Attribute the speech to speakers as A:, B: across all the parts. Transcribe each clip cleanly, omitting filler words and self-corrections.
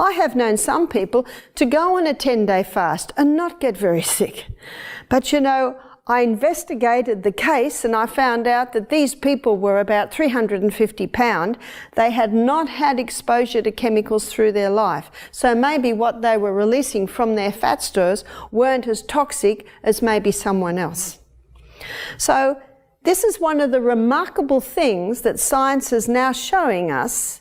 A: I have known some people to go on a 10-day fast and not get very sick. But you know, I investigated the case and I found out that these people were about 350 pounds. They had not had exposure to chemicals through their life. So maybe what they were releasing from their fat stores weren't as toxic as maybe someone else. So this is one of the remarkable things that science is now showing us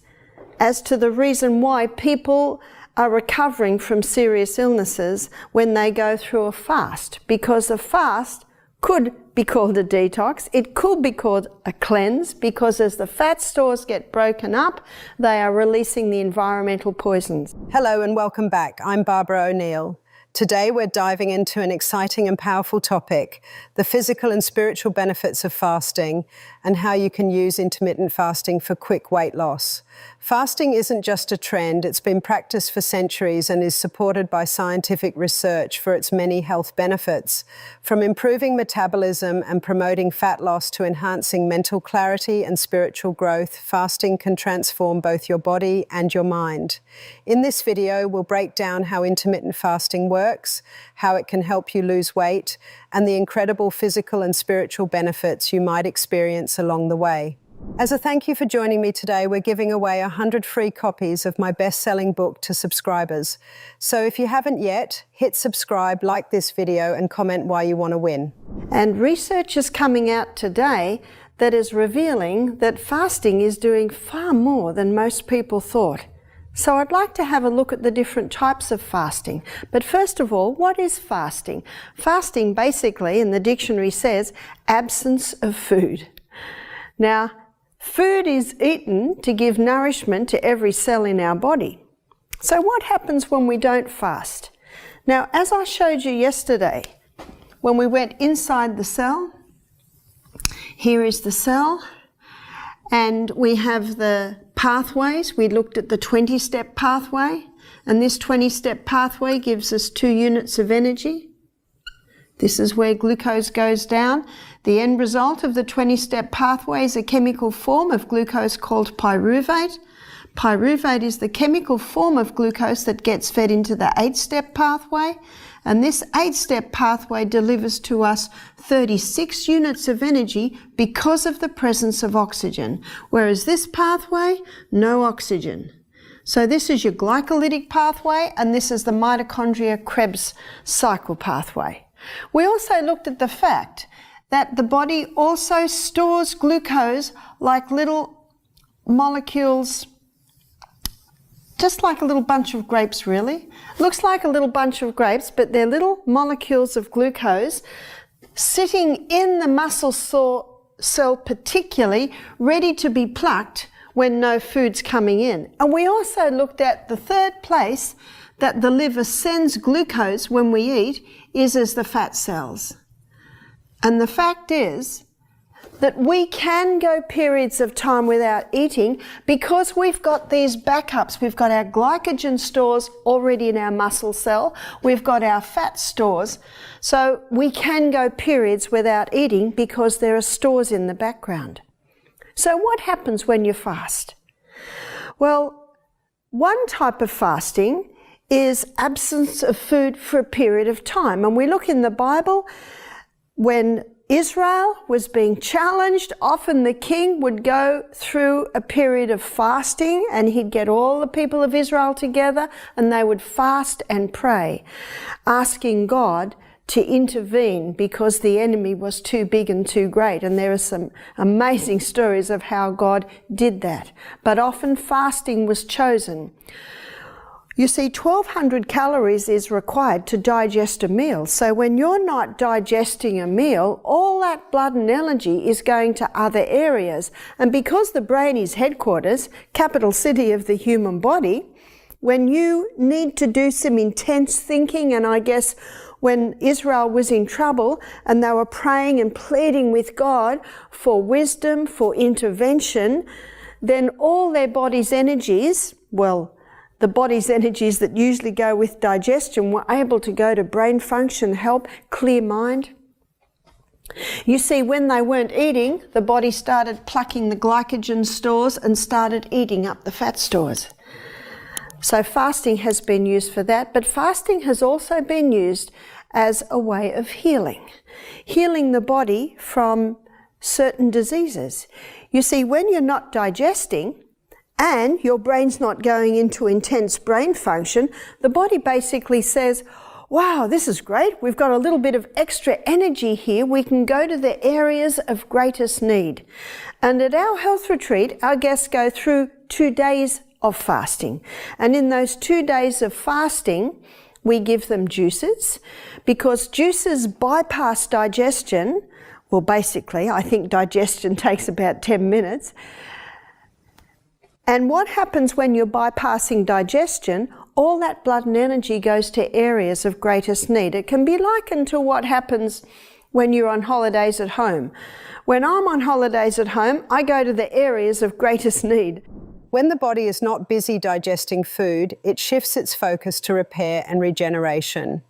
A: as to the reason why people are recovering from serious illnesses when they go through a fast. Because a fast could be called a detox, it could be called a cleanse, because as the fat stores get broken up, they are releasing the environmental poisons.
B: Hello and welcome back. I'm Barbara O'Neill. Today we're diving into an exciting and powerful topic, the physical and spiritual benefits of fasting and how you can use intermittent fasting for quick weight loss. Fasting isn't just a trend, it's been practiced for centuries and is supported by scientific research for its many health benefits. From improving metabolism and promoting fat loss to enhancing mental clarity and spiritual growth, fasting can transform both your body and your mind. In this video, we'll break down how intermittent fasting works, how it can help you lose weight, and the incredible physical and spiritual benefits you might experience along the way. As a thank you for joining me today, we're giving away 100 free copies of my best-selling book to subscribers. So if you haven't yet, hit subscribe, like this video, and comment why you want to win.
A: And research is coming out today that is revealing that fasting is doing far more than most people thought. So I'd like to have a look at the different types of fasting. But first of all, what is fasting? Fasting basically in the dictionary says absence of food. Now, food is eaten to give nourishment to every cell in our body. So what happens when we don't fast? Now, as I showed you yesterday, when we went inside the cell, here is the cell, and we have the pathways. We looked at the 20-step pathway, and this 20-step pathway gives us 2 units of energy. This is where glucose goes down. The end result of the 20-step pathway is a chemical form of glucose called pyruvate. Pyruvate is the chemical form of glucose that gets fed into the 8-step pathway, and this 8-step pathway delivers to us 36 units of energy because of the presence of oxygen, whereas this pathway, no oxygen. So this is your glycolytic pathway, and this is the mitochondria Krebs cycle pathway. We also looked at the fact that the body also stores glucose like little molecules, just like a little bunch of grapes really. Looks like a little bunch of grapes, but they're little molecules of glucose sitting in the muscle cell particularly, ready to be plucked when no food's coming in. And we also looked at the third place that the liver sends glucose when we eat is as the fat cells. And the fact is that we can go periods of time without eating because we've got these backups. We've got our glycogen stores already in our muscle cell. We've got our fat stores. So we can go periods without eating because there are stores in the background. So what happens when you fast? Well, one type of fasting is absence of food for a period of time. And we look in the Bible, when Israel was being challenged, often the king would go through a period of fasting, and he'd get all the people of Israel together and they would fast and pray, asking God to intervene because the enemy was too big and too great. And there are some amazing stories of how God did that. But often fasting was chosen. You see, 1,200 calories is required to digest a meal. So when you're not digesting a meal, all that blood and energy is going to other areas. And because the brain is headquarters, capital city of the human body, when you need to do some intense thinking, and I guess when Israel was in trouble and they were praying and pleading with God for wisdom, for intervention, then all their body's energies, well, the body's energies that usually go with digestion were able to go to brain function, help clear mind. You see, when they weren't eating, the body started plucking the glycogen stores and started eating up the fat stores. So fasting has been used for that, but fasting has also been used as a way of healing the body from certain diseases. You see, when you're not digesting and your brain's not going into intense brain function, the body basically says, wow, this is great. We've got a little bit of extra energy here. We can go to the areas of greatest need. And at our health retreat, our guests go through 2 days of fasting. And in those 2 days of fasting, we give them juices, because juices bypass digestion. Well, basically, I think digestion takes about 10 minutes. And what happens when you're bypassing digestion? All that blood and energy goes to areas of greatest need. It can be likened to what happens when you're on holidays at home. When I'm on holidays at home, I go to the areas of greatest need.
B: When the body is not busy digesting food, it shifts its focus to repair and regeneration.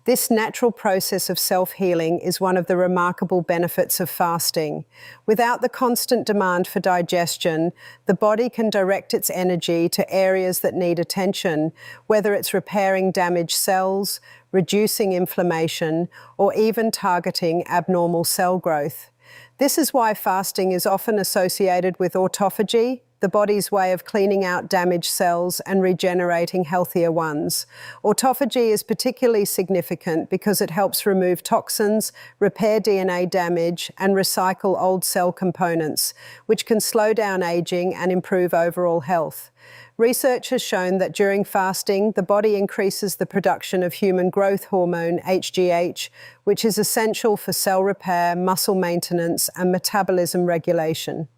B: This natural process of self-healing is one of the remarkable benefits of fasting. Without the constant demand for digestion, the body can direct its energy to areas that need attention, whether it's repairing damaged cells, reducing inflammation, or even targeting abnormal cell growth. This is why fasting is often associated with autophagy, the body's way of cleaning out damaged cells and regenerating healthier ones. Autophagy is particularly significant because it helps remove toxins, repair DNA damage, and recycle old cell components, which can slow down aging and improve overall health. Research has shown that during fasting, the body increases the production of human growth hormone, HGH, which is essential for cell repair, muscle maintenance, and metabolism regulation.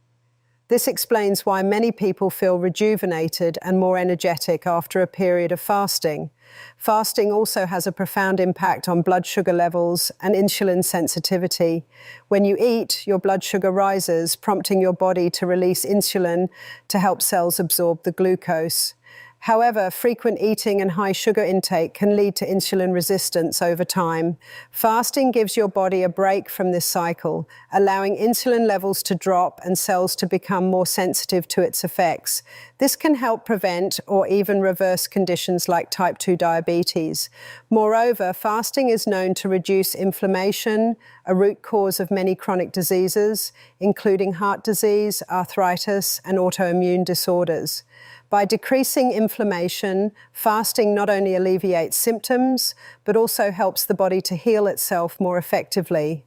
B: This explains why many people feel rejuvenated and more energetic after a period of fasting. Fasting also has a profound impact on blood sugar levels and insulin sensitivity. When you eat, your blood sugar rises, prompting your body to release insulin to help cells absorb the glucose. However, frequent eating and high sugar intake can lead to insulin resistance over time. Fasting gives your body a break from this cycle, allowing insulin levels to drop and cells to become more sensitive to its effects. This can help prevent or even reverse conditions like type 2 diabetes. Moreover, fasting is known to reduce inflammation, a root cause of many chronic diseases, including heart disease, arthritis, and autoimmune disorders. By decreasing inflammation, fasting not only alleviates symptoms, but also helps the body to heal itself more effectively.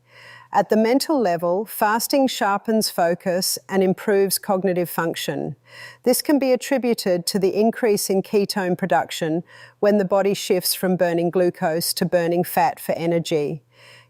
B: At the mental level, fasting sharpens focus and improves cognitive function. This can be attributed to the increase in ketone production when the body shifts from burning glucose to burning fat for energy.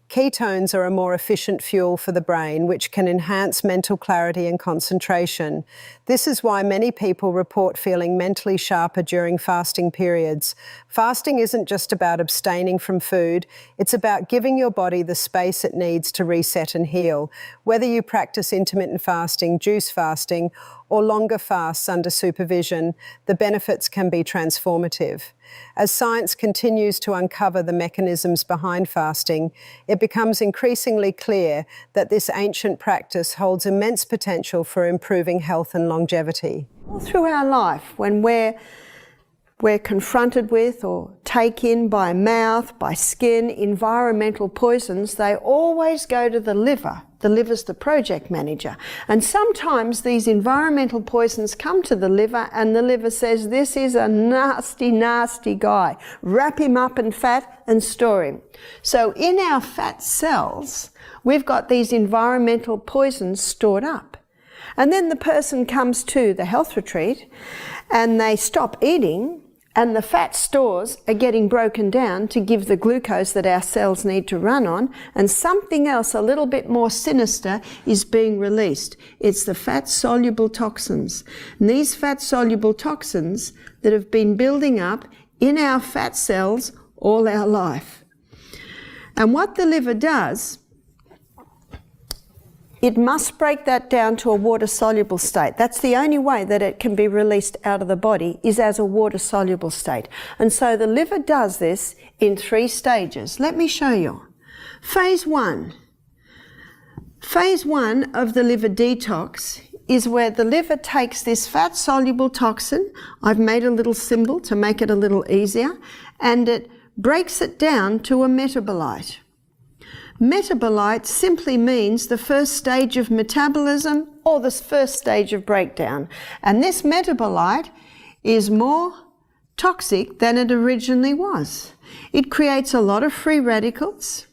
B: Ketones are a more efficient fuel for the brain, which can enhance mental clarity and concentration. This is why many people report feeling mentally sharper during fasting periods. Fasting isn't just about abstaining from food, it's about giving your body the space it needs to reset and heal. Whether you practice intermittent fasting, juice fasting, or longer fasts under supervision, the benefits can be transformative. As science continues to uncover the mechanisms behind fasting, it becomes increasingly clear that this ancient practice holds immense potential for improving health and longevity.
A: All through our life, when we're confronted with or take in by mouth, by skin, environmental poisons, they always go to the liver. The liver's the project manager. And sometimes these environmental poisons come to the liver and the liver says, this is a nasty, nasty guy. Wrap him up in fat and store him. So in our fat cells, we've got these environmental poisons stored up. And then the person comes to the health retreat and they stop eating, and the fat stores are getting broken down to give the glucose that our cells need to run on, and something else a little bit more sinister is being released. It's the fat-soluble toxins. And these fat-soluble toxins that have been building up in our fat cells all our life. And what the liver does, it must break that down to a water-soluble state. That's the only way that it can be released out of the body, is as a water-soluble state. And so the liver does this in 3 stages. Let me show you. Phase 1. Phase 1 of the liver detox is where the liver takes this fat-soluble toxin. I've made a little symbol to make it a little easier, and it breaks it down to a metabolite. Metabolite simply means the first stage of metabolism or the first stage of breakdown. And this metabolite is more toxic than it originally was. It creates a lot of free radicals.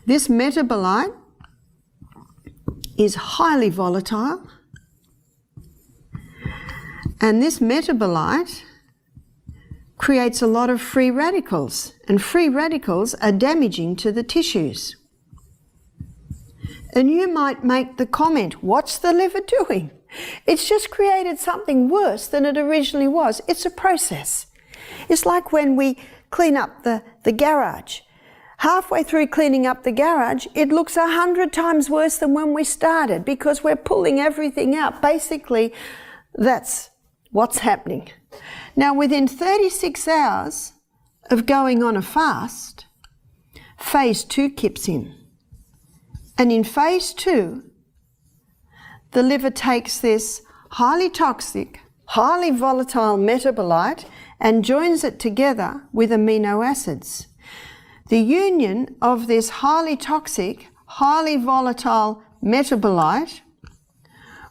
A: This metabolite is highly volatile. And this metabolite creates a lot of free radicals, and free radicals are damaging to the tissues. And you might make the comment, what's the liver doing? It's just created something worse than it originally was. It's a process. It's like when we clean up the garage. Halfway through cleaning up the garage, it looks 100 times worse than when we started because we're pulling everything out. Basically, that's what's happening. Now, within 36 hours of going on a fast, phase 2 kicks in. And in phase 2, the liver takes this highly toxic, highly volatile metabolite and joins it together with amino acids. The union of this highly toxic, highly volatile metabolite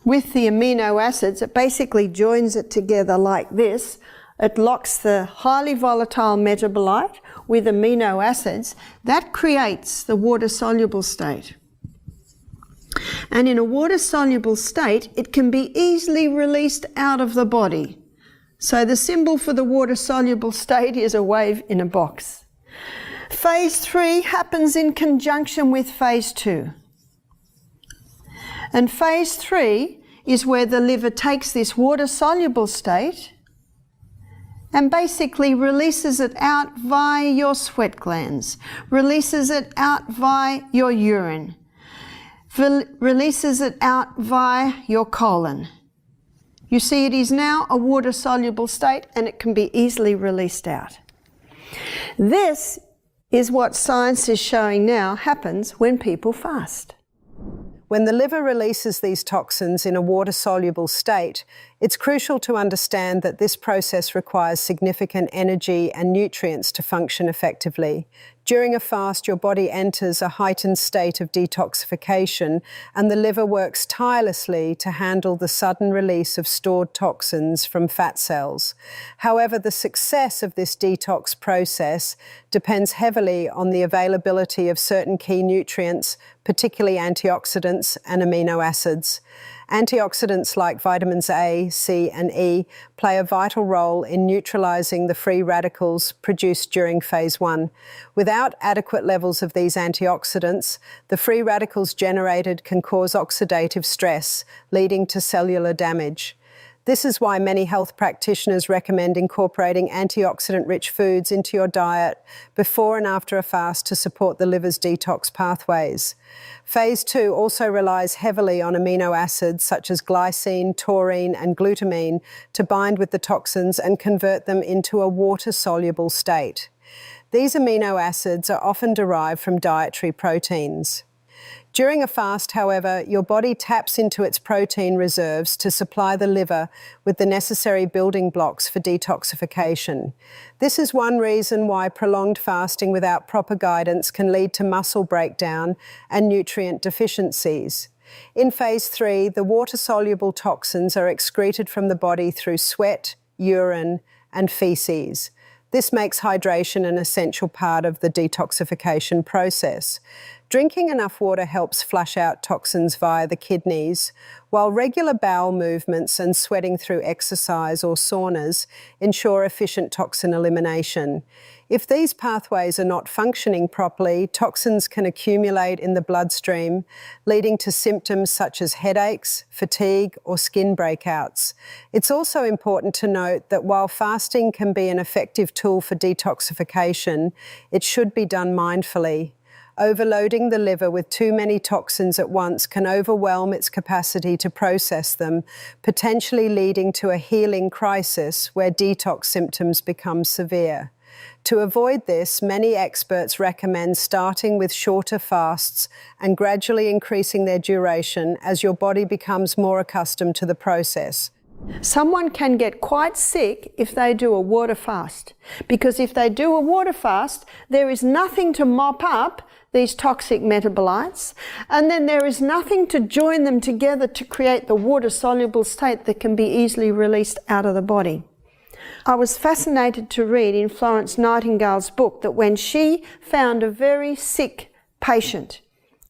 A: with the amino acids, it basically joins it together like this. It locks the highly volatile metabolite with amino acids. That creates the water-soluble state. And in a water-soluble state, it can be easily released out of the body. So the symbol for the water-soluble state is a wave in a box. Phase 3 happens in conjunction with phase 2. And phase 3 is where the liver takes this water-soluble state and basically releases it out via your sweat glands, releases it out via your urine, releases it out via your colon. You see, it is now a water-soluble state and it can be easily released out. This is what science is showing now happens when people fast.
B: When the liver releases these toxins in a water-soluble state, it's crucial to understand that this process requires significant energy and nutrients to function effectively. During a fast, your body enters a heightened state of detoxification, and the liver works tirelessly to handle the sudden release of stored toxins from fat cells. However, the success of this detox process depends heavily on the availability of certain key nutrients, particularly antioxidants and amino acids. Antioxidants like vitamins A, C, and E play a vital role in neutralizing the free radicals produced during phase 1. Without adequate levels of these antioxidants, the free radicals generated can cause oxidative stress, leading to cellular damage. This is why many health practitioners recommend incorporating antioxidant-rich foods into your diet before and after a fast to support the liver's detox pathways. Phase 2 also relies heavily on amino acids such as glycine, taurine, and glutamine to bind with the toxins and convert them into a water-soluble state. These amino acids are often derived from dietary proteins. During a fast, however, your body taps into its protein reserves to supply the liver with the necessary building blocks for detoxification. This is one reason why prolonged fasting without proper guidance can lead to muscle breakdown and nutrient deficiencies. In phase 3, the water-soluble toxins are excreted from the body through sweat, urine, and feces. This makes hydration an essential part of the detoxification process. Drinking enough water helps flush out toxins via the kidneys, while regular bowel movements and sweating through exercise or saunas ensure efficient toxin elimination. If these pathways are not functioning properly, toxins can accumulate in the bloodstream, leading to symptoms such as headaches, fatigue, or skin breakouts. It's also important to note that while fasting can be an effective tool for detoxification, it should be done mindfully. Overloading the liver with too many toxins at once can overwhelm its capacity to process them, potentially leading to a healing crisis where detox symptoms become severe. To avoid this, many experts recommend starting with shorter fasts and gradually increasing their duration as your body becomes more accustomed to the process.
A: Someone can get quite sick if they do a water fast, because if they do a water fast, there is nothing to mop up these toxic metabolites, and then there is nothing to join them together to create the water-soluble state that can be easily released out of the body. I was fascinated to read in Florence Nightingale's book that when she found a very sick patient,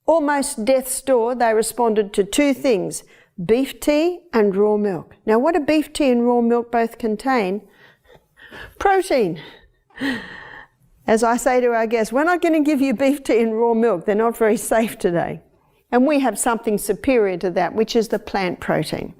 A: almost death's door, they responded to two things: beef tea and raw milk. Now, what do beef tea and raw milk both contain? Protein. As I say to our guests, we're not going to give you beef tea and raw milk. They're not very safe today. And we have something superior to that, which is the plant protein.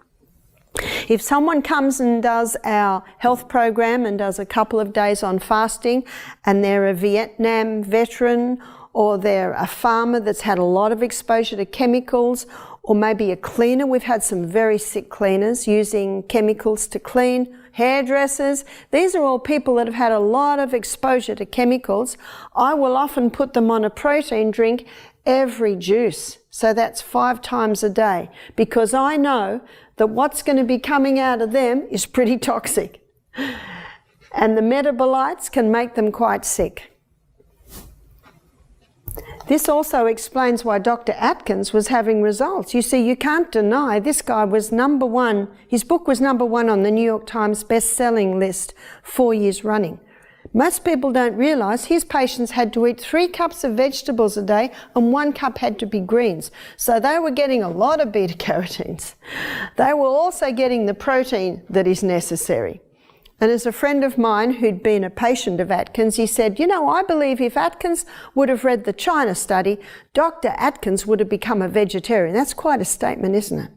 A: If someone comes and does our health program and does a couple of days on fasting, and they're a Vietnam veteran, or they're a farmer that's had a lot of exposure to chemicals, or maybe a cleaner. We've had some very sick cleaners using chemicals to clean, hairdressers. These are all people that have had a lot of exposure to chemicals. I will often put them on a protein drink every juice. So that's 5 times a day, because I know that what's going to be coming out of them is pretty toxic. And the metabolites can make them quite sick. This also explains why Dr. Atkins was having results. You see, you can't deny this guy was number one. His book was number one on the New York Times best-selling list 4 years running. Most people don't realize his patients had to eat 3 cups of vegetables a day and 1 cup had to be greens. So they were getting a lot of beta-carotenes. They were also getting the protein that is necessary. And as a friend of mine who'd been a patient of Atkins, he said, you know, I believe if Atkins would have read the China study, Dr. Atkins would have become a vegetarian. That's quite a statement, isn't it?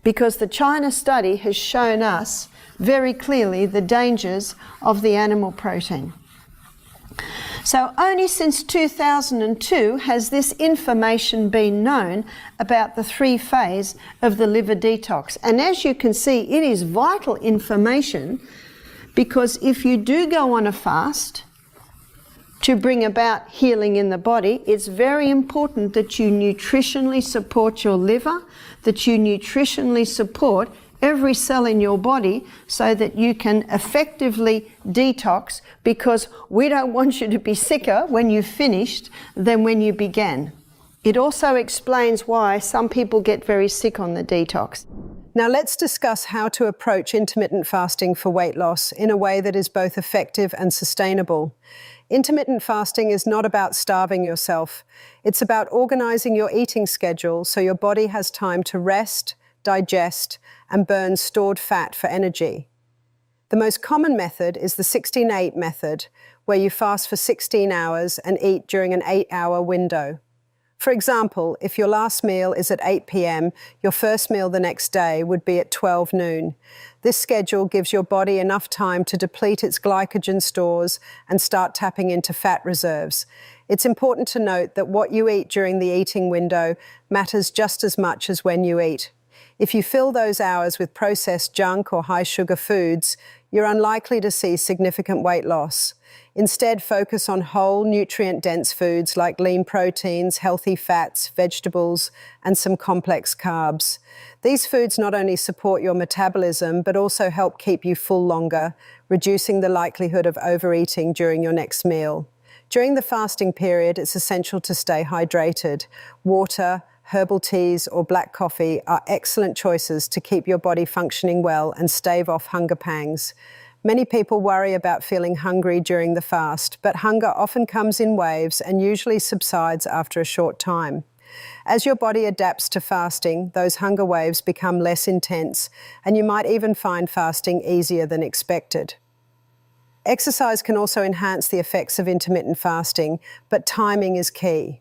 A: Because the China study has shown us very clearly the dangers of the animal protein. So only since 2002 has this information been known about the 3 phase of the liver detox. And as you can see, it is vital information, because if you do go on a fast to bring about healing in the body, it's very important that you nutritionally support your liver, that you nutritionally support every cell in your body so that you can effectively detox, because we don't want you to be sicker when you've finished than when you began. It also explains why some people get very sick on the detox.
B: Now let's discuss how to approach intermittent fasting for weight loss in a way that is both effective and sustainable. Intermittent fasting is not about starving yourself. It's about organizing your eating schedule so your body has time to rest, digest, and burn stored fat for energy. The most common method is the 16-8 method, where you fast for 16 hours and eat during an 8-hour window. For example, if your last meal is at 8 p.m., your first meal the next day would be at 12 noon. This schedule gives your body enough time to deplete its glycogen stores and start tapping into fat reserves. It's important to note that what you eat during the eating window matters just as much as when you eat. If you fill those hours with processed junk or high-sugar foods, you're unlikely to see significant weight loss. Instead, focus on whole, nutrient-dense foods like lean proteins, healthy fats, vegetables, and some complex carbs. These foods not only support your metabolism, but also help keep you full longer, reducing the likelihood of overeating during your next meal. During the fasting period, it's essential to stay hydrated. Water, herbal teas, or black coffee are excellent choices to keep your body functioning well and stave off hunger pangs. Many people worry about feeling hungry during the fast, but hunger often comes in waves and usually subsides after a short time. As your body adapts to fasting, those hunger waves become less intense, and you might even find fasting easier than expected. Exercise can also enhance the effects of intermittent fasting, but timing is key.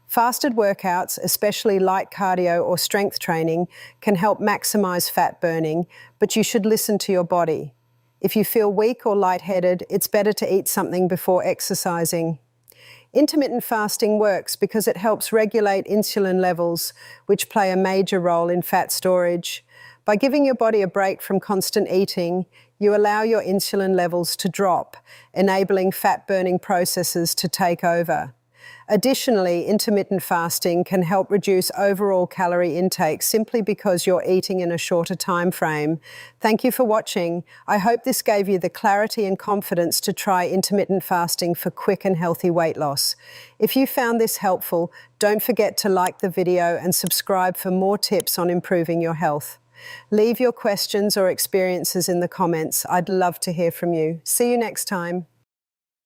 B: Fasted workouts, especially light cardio or strength training, can help maximize fat burning, but you should listen to your body. If you feel weak or lightheaded, it's better to eat something before exercising. Intermittent fasting works because it helps regulate insulin levels, which play a major role in fat storage. By giving your body a break from constant eating, you allow your insulin levels to drop, enabling fat-burning processes to take over. Additionally, intermittent fasting can help reduce overall calorie intake simply because you're eating in a shorter time frame. Thank you for watching. I hope this gave you the clarity and confidence to try intermittent fasting for quick and healthy weight loss. If you found this helpful, don't forget to like the video and subscribe for more tips on improving your health. Leave your questions or experiences in the comments. I'd love to hear from you. See you next time.